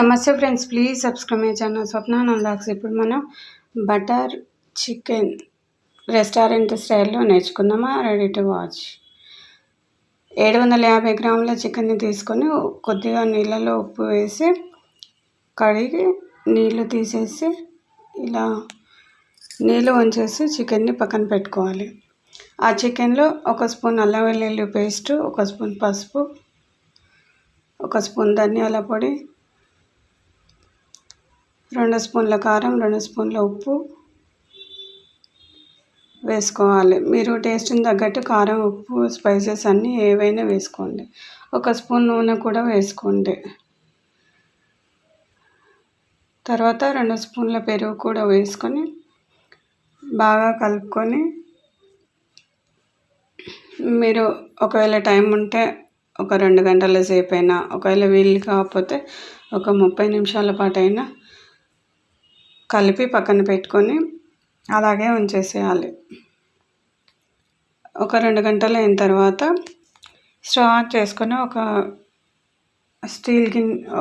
నమస్తే friends, please subscribe my channel Swapna vlogs. ఇప్పుడు మనం బటర్ చికెన్ రెస్టారెంట్ స్టైల్లో నేర్చుకుందామా. Ready to watch. 750 గ్రాముల చికెన్ని తీసుకొని కొద్దిగా నీళ్ళలో ఉప్పు వేసి కడిగి నీళ్ళు తీసేసి ఇలా నీళ్ళు వంచేసి చికెన్ని పక్కన పెట్టుకోవాలి. ఆ చికెన్లో 1 స్పూన్ అల్లం వెల్లుల్లి పేస్టు, 1 స్పూన్ పసుపు, 1 స్పూన్ ధనియాల పొడి, 2 స్పూన్ల కారం, 2 స్పూన్ల ఉప్పు వేసుకోవాలి. మీరు టేస్ట్ని తగ్గట్టు కారం, ఉప్పు, స్పైసెస్ అన్నీ ఏవైనా వేసుకోండి. 1 స్పూన్ నూనె కూడా వేసుకోండి. తర్వాత 2 స్పూన్ల పెరుగు కూడా వేసుకొని బాగా కలుపుకొని, మీరు ఒకవేళ టైం ఉంటే ఒక 2 గంటల సేపు అయినా, ఒకవేళ వీలు కాకపోతే ఒక 30 నిమిషాల పాటు అయినా కలిపి పక్కన పెట్టుకొని అలాగే ఉంచేసేయాలి. ఒక 2 గంటలు అయిన తర్వాత స్టవ్ ఆన్ చేసుకొని ఒక స్టీల్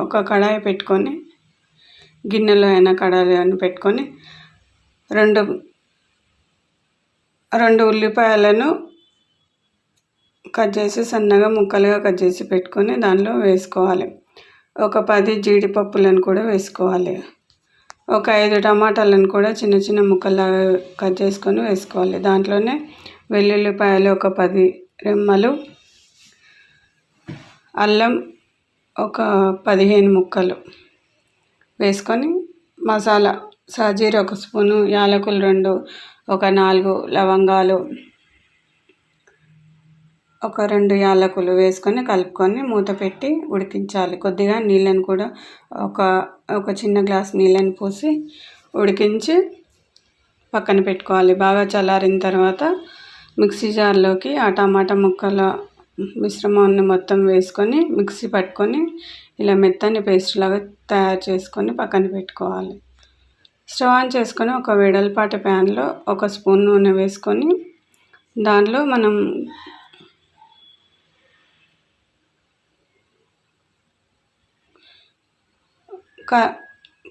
ఒక కడాయి పెట్టుకొని, గిన్నెలో అయినా కడాయిలో అయినా పెట్టుకొని రెండు ఉల్లిపాయలను కట్ చేసి సన్నగా ముక్కలుగా కట్ చేసి పెట్టుకొని దానిలో వేసుకోవాలి. ఒక 10 జీడిపప్పులను కూడా వేసుకోవాలి. ఒక 5 టమాటాలను కూడా చిన్న చిన్న ముక్కలాగా కట్ చేసుకొని వేసుకోవాలి. దాంట్లోనే వెల్లుల్లిపాయలు ఒక 10 రెమ్మలు, అల్లం ఒక 15 ముక్కలు వేసుకొని మసాలా సాజీర 1 స్పూను, యాలకులు 2, ఒక 4 లవంగాలు, ఒక 2 యాలకులు వేసుకొని కలుపుకొని మూత పెట్టి ఉడికించాలి. కొద్దిగా నీళ్ళని కూడా ఒక చిన్న గ్లాస్ నీళ్ళని పోసి ఉడికించి పక్కన పెట్టుకోవాలి. బాగా చల్లారిన తర్వాత మిక్సీ జార్లోకి ఆ టమాటా ముక్కల మిశ్రమాన్ని మొత్తం వేసుకొని మిక్సీ పట్టుకొని ఇలా మెత్తని పేస్ట్ లాగా తయారు చేసుకొని పక్కన పెట్టుకోవాలి. స్టవ్ ఆన్ చేసుకొని ఒక వెడల్పాటి ప్యాన్లో 1 స్పూన్ నూనె వేసుకొని దానిలో మనం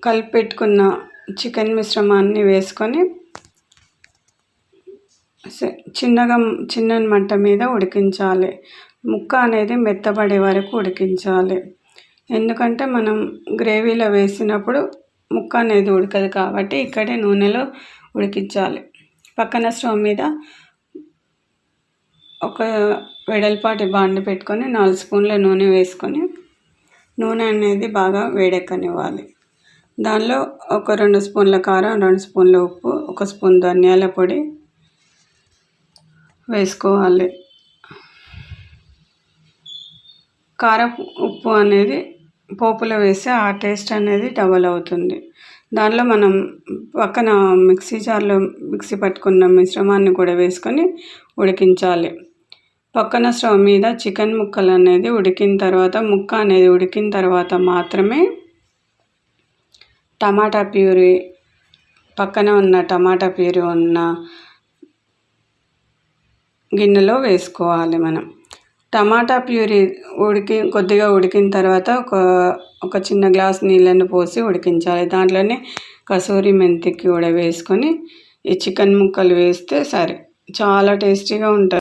కలిపి పెట్టుకున్న చికెన్ మిశ్రమాన్ని వేసుకొని చిన్న మంట మీద ఉడికించాలి. ముక్క అనేది మెత్తబడే వరకు ఉడికించాలి. ఎందుకంటే మనం గ్రేవీలో వేసినప్పుడు ముక్క అనేది ఉడకదు కాబట్టి ఇక్కడే నూనెలో ఉడికించాలి. పక్కన స్టవ్ మీద ఒక వెడల్పాటి బాండి పెట్టుకొని 4 స్పూన్ల నూనె వేసుకొని నూనె అనేది బాగా వేడెక్కనివ్వాలి. దానిలో ఒక 2 స్పూన్ల కారం, 2 స్పూన్ల ఉప్పు, 1 స్పూన్ ధనియాల పొడి వేసుకోవాలి. కారం, ఉప్పు అనేది పోపులో వేస్తే ఆ టేస్ట్ అనేది డబల్ అవుతుంది. దానిలో మనం పక్కన మిక్సీ జార్లో మిక్సీ పట్టుకున్న మిశ్రమాన్ని కూడా వేసుకొని ఉడికించాలి. పక్కన స్టవ్ మీద చికెన్ ముక్కలు అనేది ముక్క అనేది ఉడికిన తర్వాత మాత్రమే టమాటా ప్యూరీ, పక్కన ఉన్న టమాటా ప్యూరీ ఉన్న గిన్నెలో వేసుకోవాలి. మనం టమాటా ప్యూరీ కొద్దిగా ఉడికిన తర్వాత ఒక చిన్న గ్లాస్ నీళ్ళని పోసి ఉడికించాలి. దాంట్లోనే కసూరి మెంతి కూడా వేసుకొని ఈ చికెన్ ముక్కలు వేస్తే సరే చాలా టేస్టీగా ఉంటుంది.